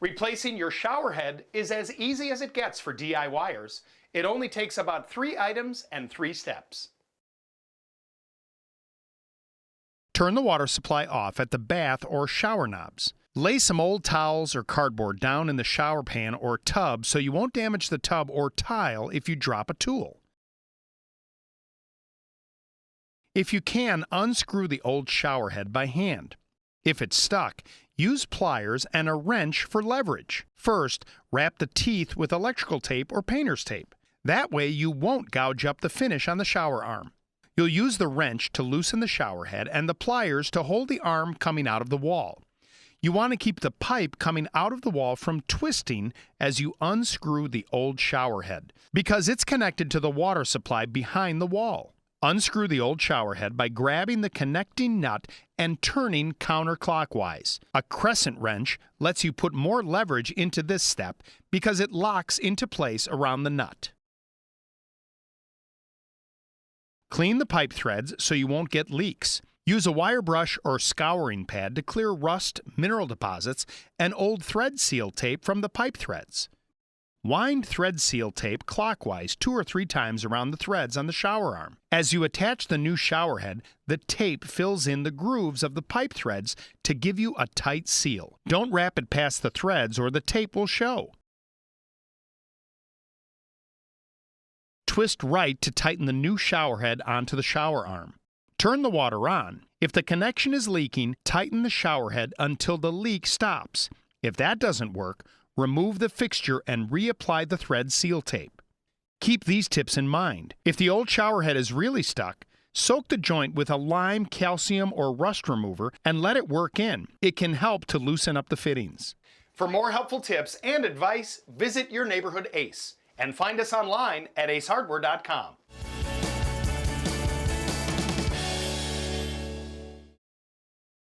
Replacing your shower head is as easy as it gets for DIYers. It only takes about 3 items and 3 steps. Turn the water supply off at the bath or shower knobs. Lay some old towels or cardboard down in the shower pan or tub so you won't damage the tub or tile if you drop a tool. If you can, unscrew the old shower head by hand. If it's stuck, use pliers and a wrench for leverage. First, wrap the teeth with electrical tape or painter's tape. That way you won't gouge up the finish on the shower arm. You'll use the wrench to loosen the shower head and the pliers to hold the arm coming out of the wall. You want to keep the pipe coming out of the wall from twisting as you unscrew the old shower head, because it's connected to the water supply behind the wall. Unscrew the old shower head by grabbing the connecting nut and turning counterclockwise. A crescent wrench lets you put more leverage into this step because it locks into place around the nut. Clean the pipe threads so you won't get leaks. Use a wire brush or scouring pad to clear rust, mineral deposits, and old thread seal tape from the pipe threads. Wind thread seal tape clockwise 2 or 3 times around the threads on the shower arm. As you attach the new shower head, the tape fills in the grooves of the pipe threads to give you a tight seal. Don't wrap it past the threads or the tape will show. Twist right to tighten the new shower head onto the shower arm. Turn the water on. If the connection is leaking, tighten the shower head until the leak stops. If that doesn't work, remove the fixture and reapply the thread seal tape. Keep these tips in mind. If the old shower head is really stuck, soak the joint with a lime, calcium, or rust remover and let it work in. It can help to loosen up the fittings. For more helpful tips and advice, visit your neighborhood Ace and find us online at acehardware.com.